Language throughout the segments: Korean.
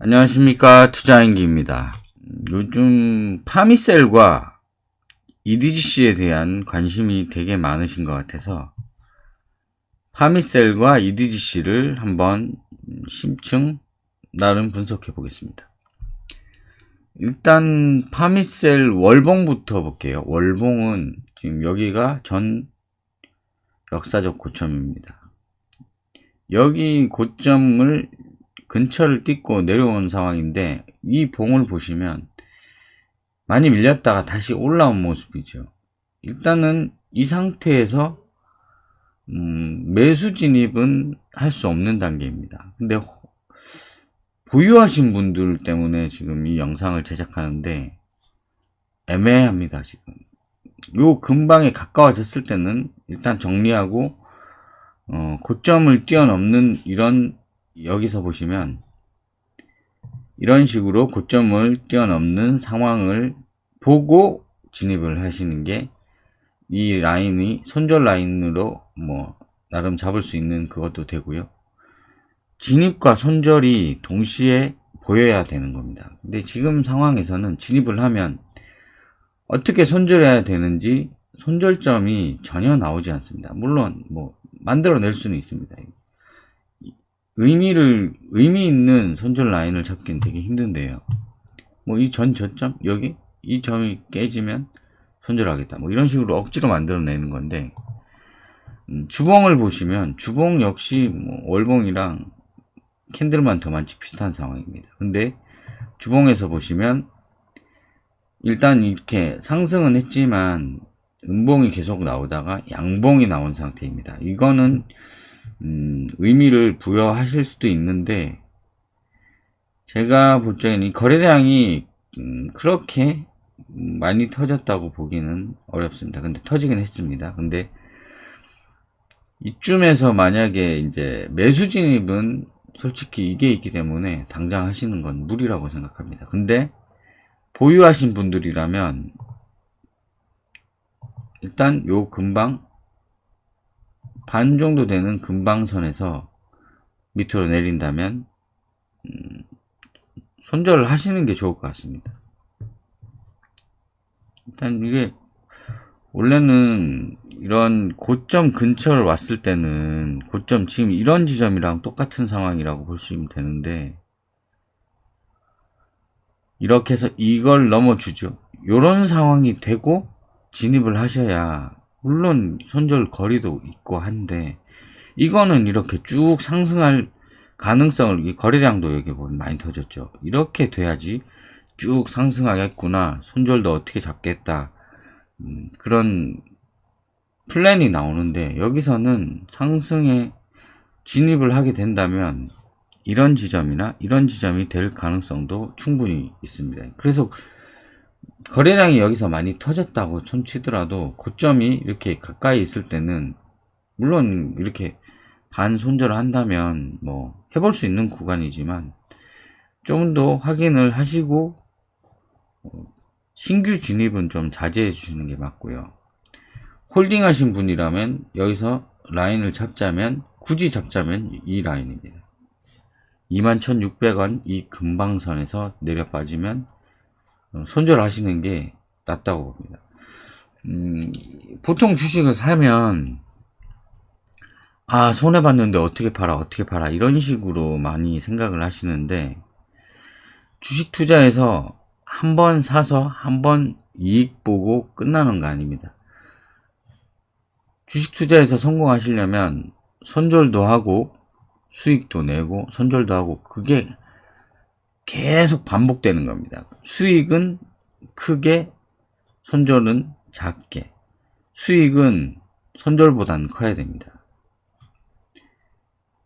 안녕하십니까, 투자인기입니다. 요즘 파미셀과 EDGC에 대한 관심이 되게 많으신 것 같아서 파미셀과 EDGC를 한번 심층 나름 분석해 보겠습니다. 일단 파미셀 월봉부터 볼게요. 월봉은 지금 여기가 전 역사적 고점입니다. 여기 고점을 근처를 딛고 내려온 상황인데 이 봉을 보시면 많이 밀렸다가 다시 올라온 모습이죠. 일단은 이 상태에서 매수 진입은 할 수 없는 단계입니다. 근데 보유하신 분들 때문에 지금 이 영상을 제작하는데 애매합니다. 지금 요 근방에 가까워졌을 때는 일단 정리하고 고점을 뛰어넘는 이런, 여기서 보시면 이런 식으로 고점을 뛰어넘는 상황을 보고 진입을 하시는 게 이 라인이 손절 라인으로 나름 잡을 수 있는 그것도 되고요. 진입과 손절이 동시에 보여야 되는 겁니다. 근데 지금 상황에서는 진입을 하면 어떻게 손절해야 되는지 손절점이 전혀 나오지 않습니다. 물론 만들어낼 수는 있습니다. 의미 있는 손절 라인을 잡기는 되게 힘든데요. 이 전 저점, 여기 이 점이 깨지면 손절하겠다, 이런 식으로 억지로 만들어내는 건데, 주봉을 보시면 주봉 역시 월봉이랑 캔들만 더 많지 비슷한 상황입니다. 근데 주봉에서 보시면 일단 이렇게 상승은 했지만 음봉이 계속 나오다가 양봉이 나온 상태입니다. 이거는 의미를 부여하실 수도 있는데, 제가 볼 적에는 이 거래량이 그렇게 많이 터졌다고 보기는 어렵습니다. 근데 터지긴 했습니다. 근데 이쯤에서 만약에 이제 매수 진입은 솔직히 이게 있기 때문에 당장 하시는 건 무리라고 생각합니다. 근데 보유하신 분들이라면 일단 요 근방 반 정도 되는 근방선에서 밑으로 내린다면 손절을 하시는 게 좋을 것 같습니다. 일단 이게 원래는 이런 고점 근처를 왔을 때는 고점 지금 이런 지점이랑 똑같은 상황이라고 볼 수 있으면 되는데, 이렇게 해서 이걸 넘어주죠. 이런 상황이 되고 진입을 하셔야 물론 손절 거리도 있고 한데, 이거는 이렇게 쭉 상승할 가능성을, 거래량도 여기 보면 많이 터졌죠. 이렇게 돼야지 쭉 상승하겠구나, 손절도 어떻게 잡겠다, 그런 플랜이 나오는데, 여기서는 상승에 진입을 하게 된다면 이런 지점이나 이런 지점이 될 가능성도 충분히 있습니다. 그래서 거래량이 여기서 많이 터졌다고 손치더라도 고점이 이렇게 가까이 있을 때는 물론 이렇게 반 손절을 한다면 해볼 수 있는 구간이지만 좀 더 확인을 하시고 신규 진입은 좀 자제해 주시는 게 맞고요. 홀딩 하신 분이라면 여기서 라인을 잡자면, 굳이 잡자면 이 라인입니다. 21,600원 이 근방선에서 내려 빠지면 손절하시는 게 낫다고 봅니다. 보통 주식을 사면 손해봤는데 어떻게 팔아 이런 식으로 많이 생각을 하시는데, 주식 투자에서 한번 사서 한번 이익 보고 끝나는 거 아닙니다. 주식 투자에서 성공하시려면 손절도 하고 수익도 내고 손절도 하고, 그게 계속 반복되는 겁니다. 수익은 크게, 손절은 작게, 수익은 손절보다는 커야 됩니다.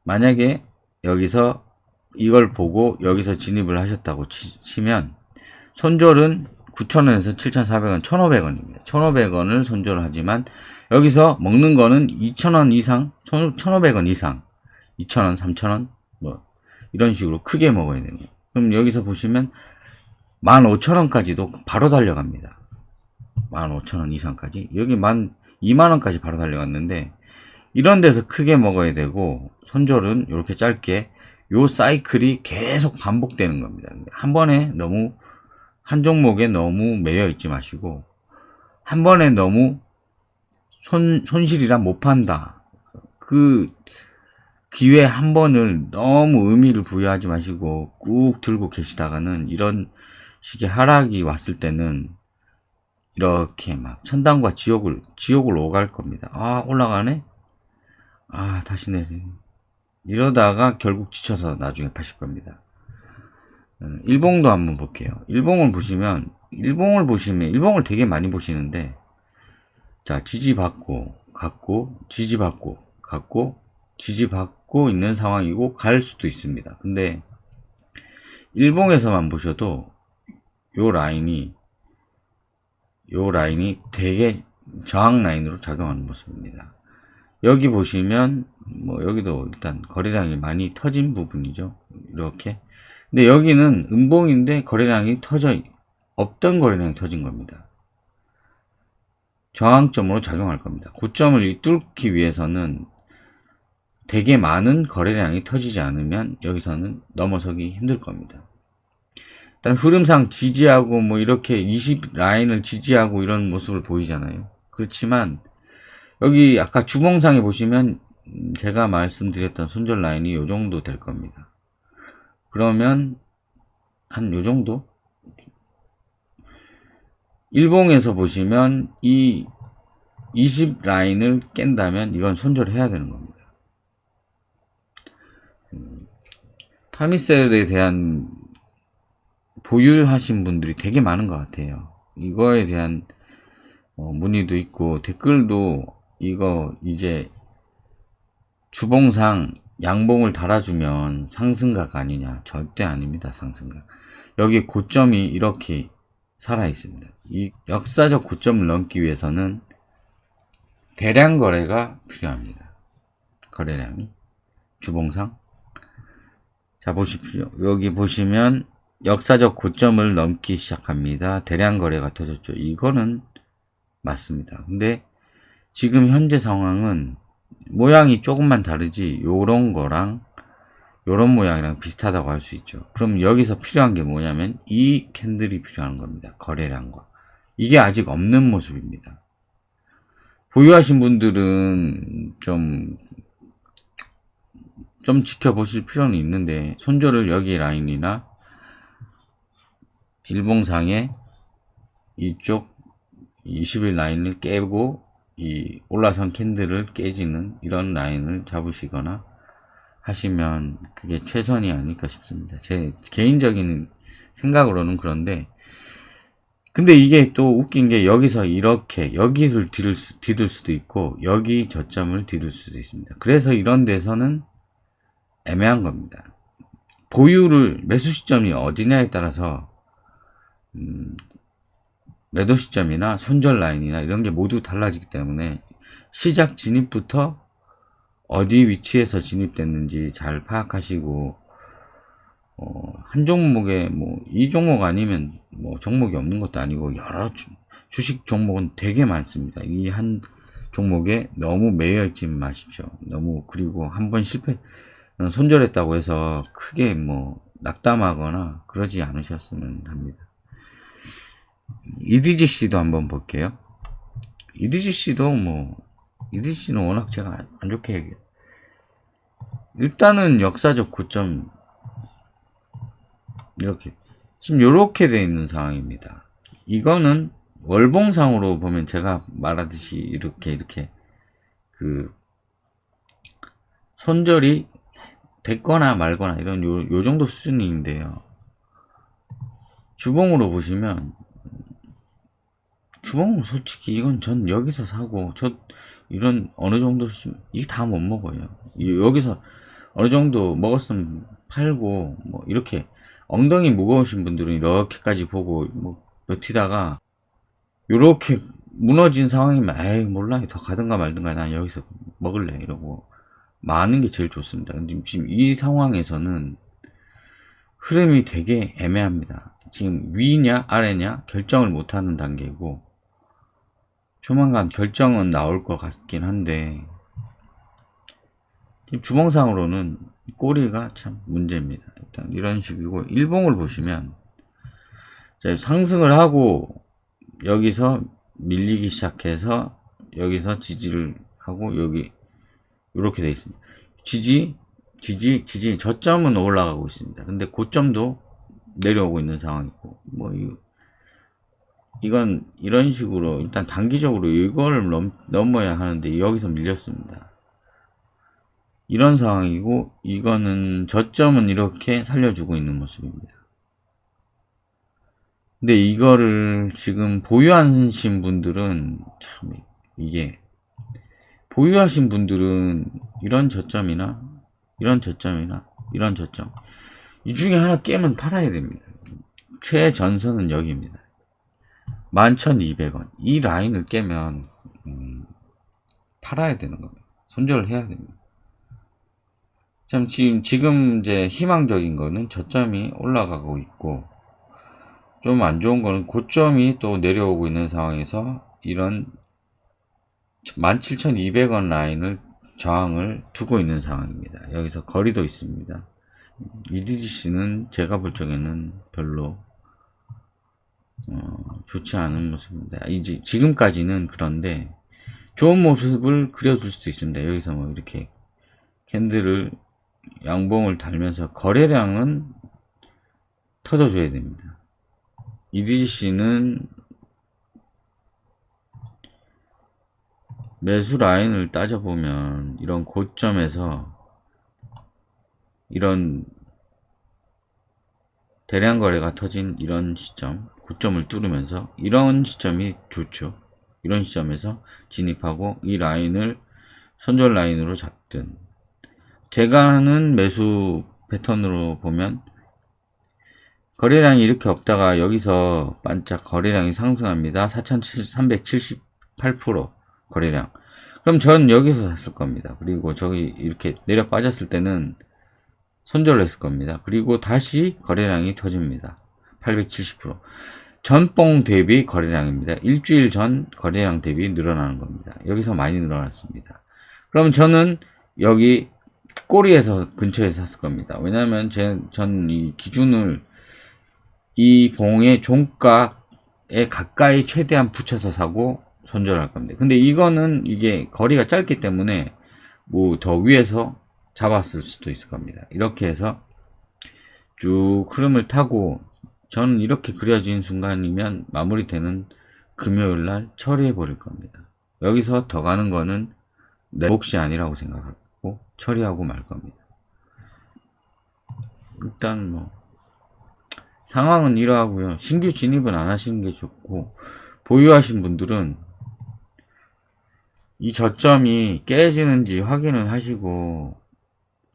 만약에 여기서 이걸 보고 여기서 진입을 하셨다고 치면 손절은 9,000원에서 7,400원, 1,500원입니다. 1,500원을 손절을 하지만 여기서 먹는 거는 2,000원 이상, 1,500원 이상, 2,000원, 3,000원 이런 식으로 크게 먹어야 되는 거예요. 그럼 여기서 보시면 15,000원까지도 바로 달려갑니다. 15,000원 이상까지, 여기 2만원까지 바로 달려갔는데, 이런 데서 크게 먹어야 되고 손절은 이렇게 짧게 요 사이클이 계속 반복되는 겁니다. 한 번에 너무 한 종목에 너무 매여 있지 마시고 한 번에 너무 손실이라 못 판다. 그 기회 한 번을 너무 의미를 부여하지 마시고 꾹 들고 계시다가는 이런 식의 하락이 왔을 때는 이렇게 막 천당과 지옥을 오갈 겁니다. 아, 올라가네? 아, 다시 내리네. 이러다가 결국 지쳐서 나중에 파실 겁니다. 일봉도 한번 볼게요. 일봉을 보시면 일봉을 되게 많이 보시는데, 자, 지지받고 갔고 지지받고 갔고 지지받고 있는 상황이고 갈 수도 있습니다. 근데 일봉에서만 보셔도 요 라인이 되게 저항 라인으로 작용하는 모습입니다. 여기 보시면 뭐 여기도 일단 거래량이 많이 터진 부분이죠. 이렇게. 근데 여기는 음봉인데 거래량이 없던 거래량이 터진 겁니다. 저항점으로 작용할 겁니다. 고점을 뚫기 위해서는 되게 많은 거래량이 터지지 않으면 여기서는 넘어서기 힘들 겁니다. 일단 흐름상 지지하고 뭐 이렇게 20 라인을 지지하고 이런 모습을 보이잖아요. 그렇지만 여기 아까 주봉상에 보시면 제가 말씀드렸던 손절 라인이 요 정도 될 겁니다. 그러면 한 요 정도? 일봉에서 보시면 이 20 라인을 깬다면 이건 손절을 해야 되는 겁니다. 타미셀에 대한 보유하신 분들이 되게 많은 것 같아요. 이거에 대한 문의도 있고 댓글도 이거 이제 주봉상 양봉을 달아주면 상승각 아니냐. 절대 아닙니다. 상승각. 여기 고점이 이렇게 살아 있습니다. 이 역사적 고점을 넘기 위해서는 대량 거래가 필요합니다. 거래량이 주봉상. 자, 보십시오. 여기 보시면 역사적 고점을 넘기 시작합니다. 대량 거래가 터졌죠. 이거는 맞습니다. 근데 지금 현재 상황은 모양이 조금만 다르지 요런 거랑 요런 모양이랑 비슷하다고 할 수 있죠. 그럼 여기서 필요한 게 뭐냐면 이 캔들이 필요한 겁니다. 거래량과. 이게 아직 없는 모습입니다. 보유하신 분들은 좀 지켜보실 필요는 있는데 손절을 여기 라인이나 일봉상에 이쪽 20일 라인을 깨고 이 올라선 캔들을 깨지는 이런 라인을 잡으시거나 하시면 그게 최선이 아닐까 싶습니다. 제 개인적인 생각으로는 그런데 근데 이게 또 웃긴 게 여기서 이렇게 여기를 디딜 수도 있고 여기 저점을 디딜 수도 있습니다. 그래서 이런 데서는 애매한 겁니다. 보유를 매수 시점이 어디냐에 따라서 매도 시점이나 손절 라인이나 이런 게 모두 달라지기 때문에 시작 진입부터 어디 위치에서 진입됐는지 잘 파악하시고 한 종목에 뭐 이 종목 아니면 뭐 종목이 없는 것도 아니고 여러 주식 종목은 되게 많습니다. 이 한 종목에 너무 매여 있지 마십시오. 너무 그리고 한번 손절했다고 해서 크게 뭐 낙담하거나 그러지 않으셨으면 합니다. EDGC도 한번 볼게요. EDGC는 워낙 제가 안 좋게 얘기해요. 일단은 역사적 고점 이렇게 지금 요렇게 돼 있는 상황입니다. 이거는 월봉상으로 보면 제가 말하듯이 이렇게 그 손절이 됐거나 말거나 이런 요 정도 수준인데요. 주봉으로 보시면 주봉은 솔직히 이건 전 여기서 사고 이런 어느 정도 이게 다 못 먹어요. 여기서 어느 정도 먹었으면 팔고 뭐 이렇게 엉덩이 무거우신 분들은 이렇게까지 보고 뭐 버티다가 요렇게 무너진 상황이면 에이 몰라 더 가든가 말든가 난 여기서 먹을래 이러고 마는 게 제일 좋습니다. 근데 지금 이 상황에서는 흐름이 되게 애매합니다. 지금 위냐 아래냐 결정을 못하는 단계고 조만간 결정은 나올 것 같긴 한데 지금 주봉상으로는 꼬리가 참 문제입니다. 일단 이런 식이고, 일봉을 보시면 상승을 하고 여기서 밀리기 시작해서 여기서 지지를 하고 여기 이렇게 되어 있습니다. 지지, 저점은 올라가고 있습니다. 근데 고점도 내려오고 있는 상황이고, 뭐 이건 이런 식으로 일단 단기적으로 이거를 넘어야 하는데 여기서 밀렸습니다. 이런 상황이고, 이거는 저점은 이렇게 살려주고 있는 모습입니다. 근데 이거를 지금 보유하신 분들은 참, 이게 보유하신 분들은 이런 저점이나 이런 저점이나 이런 저점 이 중에 하나 깨면 팔아야 됩니다. 최전선은 여기입니다. 11,200원 이 라인을 깨면 팔아야 되는 겁니다. 손절을 해야 됩니다. 참 지금 이제 희망적인 거는 저점이 올라가고 있고, 좀 안 좋은 거는 고점이 또 내려오고 있는 상황에서 이런 17,200원 라인을 저항을 두고 있는 상황입니다. 여기서 거리도 있습니다. EDGC는 제가 볼 적에는 별로 좋지 않은 모습입니다. 이제 지금까지는. 그런데 좋은 모습을 그려줄 수도 있습니다. 여기서 뭐 이렇게 캔들을 양봉을 달면서 거래량은 터져줘야 됩니다. EDGC는 매수 라인을 따져보면 이런 고점에서 이런 대량 거래가 터진 이런 시점, 고점을 뚫으면서 이런 시점이 좋죠. 이런 시점에서 진입하고 이 라인을 손절 라인으로 잡든, 제가 하는 매수 패턴으로 보면 거래량이 이렇게 없다가 여기서 반짝 거래량이 상승합니다. 4,378% 거래량. 그럼 전 여기서 샀을 겁니다. 그리고 저기 이렇게 내려 빠졌을 때는 손절을 했을 겁니다. 그리고 다시 거래량이 터집니다. 870%. 전봉 대비 거래량입니다. 일주일 전 거래량 대비 늘어나는 겁니다. 여기서 많이 늘어났습니다. 그럼 저는 여기 꼬리에서 근처에서 샀을 겁니다. 왜냐하면 전 이 기준을 이 봉의 종가에 가까이 최대한 붙여서 사고 손절할 겁니다. 근데 이거는 이게 거리가 짧기 때문에 뭐 더 위에서 잡았을 수도 있을 겁니다. 이렇게 해서 쭉 흐름을 타고, 저는 이렇게 그려진 순간이면 마무리되는 금요일날 처리해 버릴 겁니다. 여기서 더 가는 거는 내 몫이 아니라고 생각하고 처리하고 말 겁니다. 일단 뭐 상황은 이러하고요. 신규 진입은 안 하시는 게 좋고, 보유하신 분들은 이 저점이 깨지는지 확인을 하시고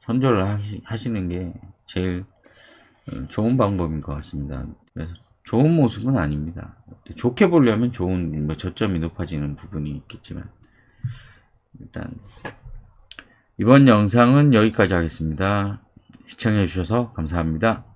손절을 하시는 게 제일 좋은 방법인 것 같습니다. 그래서 좋은 모습은 아닙니다. 좋게 보려면 좋은 저점이 높아지는 부분이 있겠지만, 일단 이번 영상은 여기까지 하겠습니다. 시청해 주셔서 감사합니다.